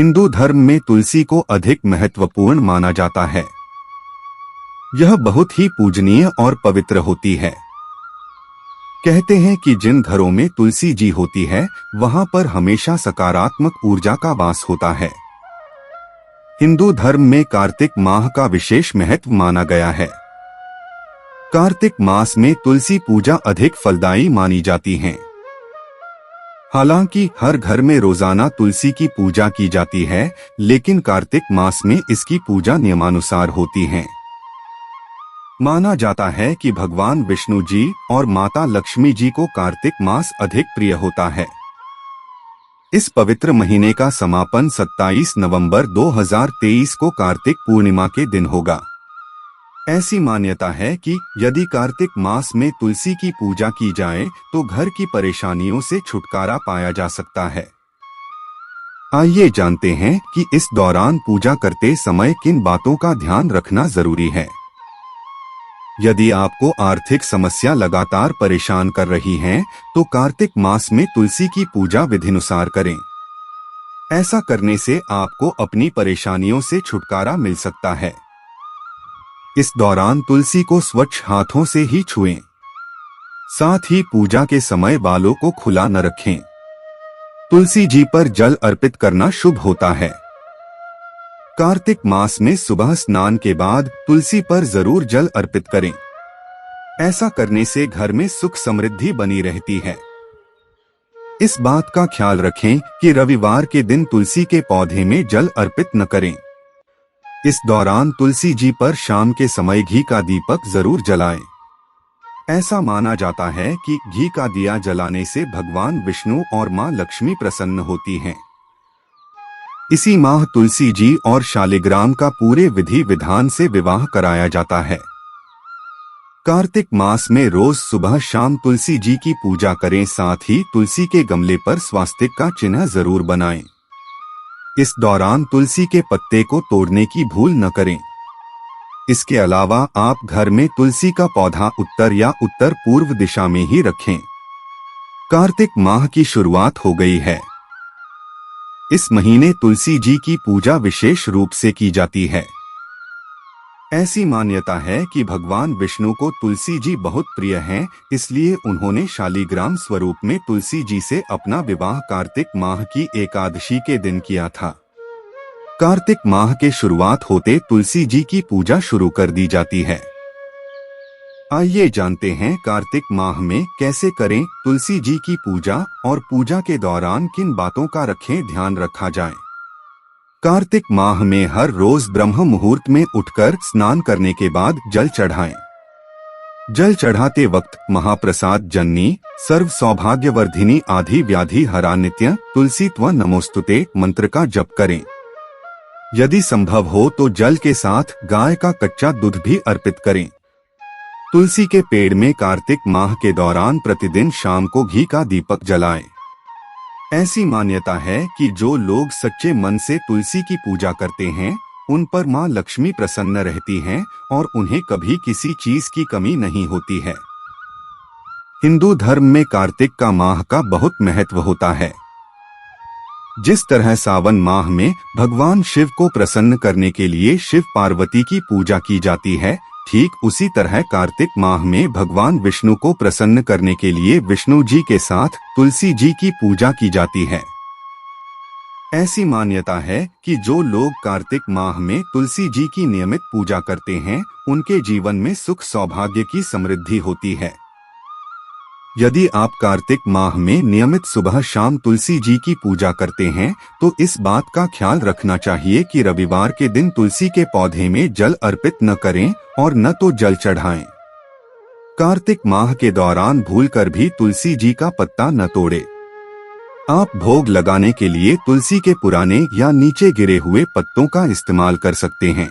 हिंदू धर्म में तुलसी को अधिक महत्वपूर्ण माना जाता है। यह बहुत ही पूजनीय और पवित्र होती है। कहते हैं कि जिन घरों में तुलसी जी होती है वहां पर हमेशा सकारात्मक ऊर्जा का वास होता है। हिंदू धर्म में कार्तिक माह का विशेष महत्व माना गया है। कार्तिक मास में तुलसी पूजा अधिक फलदायी मानी जाती है। हालांकि हर घर में रोजाना तुलसी की पूजा की जाती है, लेकिन कार्तिक मास में इसकी पूजा नियमानुसार होती है। माना जाता है कि भगवान विष्णु जी और माता लक्ष्मी जी को कार्तिक मास अधिक प्रिय होता है। इस पवित्र महीने का समापन 27 नवंबर 2023 को कार्तिक पूर्णिमा के दिन होगा। ऐसी मान्यता है कि यदि कार्तिक मास में तुलसी की पूजा की जाए तो घर की परेशानियों से छुटकारा पाया जा सकता है। आइए जानते हैं कि इस दौरान पूजा करते समय किन बातों का ध्यान रखना जरूरी है। यदि आपको आर्थिक समस्या लगातार परेशान कर रही है तो कार्तिक मास में तुलसी की पूजा विधिनुसार करें। ऐसा करने से आपको अपनी परेशानियों से छुटकारा मिल सकता है। इस दौरान तुलसी को स्वच्छ हाथों से ही छुएं। साथ ही पूजा के समय बालों को खुला न रखें। तुलसी जी पर जल अर्पित करना शुभ होता है। कार्तिक मास में सुबह स्नान के बाद तुलसी पर जरूर जल अर्पित करें। ऐसा करने से घर में सुख समृद्धि बनी रहती है। इस बात का ख्याल रखें कि रविवार के दिन तुलसी के पौधे में जल अर्पित न करें। इस दौरान तुलसी जी पर शाम के समय घी का दीपक जरूर जलाएं। ऐसा माना जाता है कि घी का दिया जलाने से भगवान विष्णु और मां लक्ष्मी प्रसन्न होती हैं। इसी माह तुलसी जी और शालिग्राम का पूरे विधि विधान से विवाह कराया जाता है। कार्तिक मास में रोज सुबह शाम तुलसी जी की पूजा करें। साथ ही तुलसी के गमले पर स्वास्तिक का चिन्ह जरूर बनाएं। इस दौरान तुलसी के पत्ते को तोड़ने की भूल न करें। इसके अलावा आप घर में तुलसी का पौधा उत्तर या उत्तर पूर्व दिशा में ही रखें। कार्तिक माह की शुरुआत हो गई है। इस महीने तुलसी जी की पूजा विशेष रूप से की जाती है। ऐसी मान्यता है कि भगवान विष्णु को तुलसी जी बहुत प्रिय हैं, इसलिए उन्होंने शालिग्राम स्वरूप में तुलसी जी से अपना विवाह कार्तिक माह की एकादशी के दिन किया था। कार्तिक माह के शुरुआत होते तुलसी जी की पूजा शुरू कर दी जाती है। आइए जानते हैं कार्तिक माह में कैसे करें तुलसी जी की पूजा और पूजा के दौरान किन बातों का रखें ध्यान रखा जाए। कार्तिक माह में हर रोज ब्रह्म मुहूर्त में उठकर स्नान करने के बाद जल चढ़ाएं। जल चढ़ाते वक्त महाप्रसाद जननी सर्व सौभाग्यवर्धिनी आदि व्याधि हरा नित्य तुलसी त्व नमोस्तुते मंत्र का जप करें। यदि संभव हो तो जल के साथ गाय का कच्चा दूध भी अर्पित करें। तुलसी के पेड़ में कार्तिक माह के दौरान प्रतिदिन शाम को घी का दीपक जलाएं। ऐसी मान्यता है कि जो लोग सच्चे मन से तुलसी की पूजा करते हैं उन पर मां लक्ष्मी प्रसन्न रहती हैं और उन्हें कभी किसी चीज की कमी नहीं होती है। हिंदू धर्म में कार्तिक का माह का बहुत महत्व होता है। जिस तरह सावन माह में भगवान शिव को प्रसन्न करने के लिए शिव पार्वती की पूजा की जाती है, ठीक उसी तरह कार्तिक माह में भगवान विष्णु को प्रसन्न करने के लिए विष्णु जी के साथ तुलसी जी की पूजा की जाती है। ऐसी मान्यता है कि जो लोग कार्तिक माह में तुलसी जी की नियमित पूजा करते हैं उनके जीवन में सुख सौभाग्य की समृद्धि होती है। यदि आप कार्तिक माह में नियमित सुबह शाम तुलसी जी की पूजा करते हैं तो इस बात का ख्याल रखना चाहिए कि रविवार के दिन तुलसी के पौधे में जल अर्पित न करें और न तो जल चढ़ाएं। कार्तिक माह के दौरान भूलकर भी तुलसी जी का पत्ता न तोड़े। आप भोग लगाने के लिए तुलसी के पुराने या नीचे गिरे हुए पत्तों का इस्तेमाल कर सकते हैं।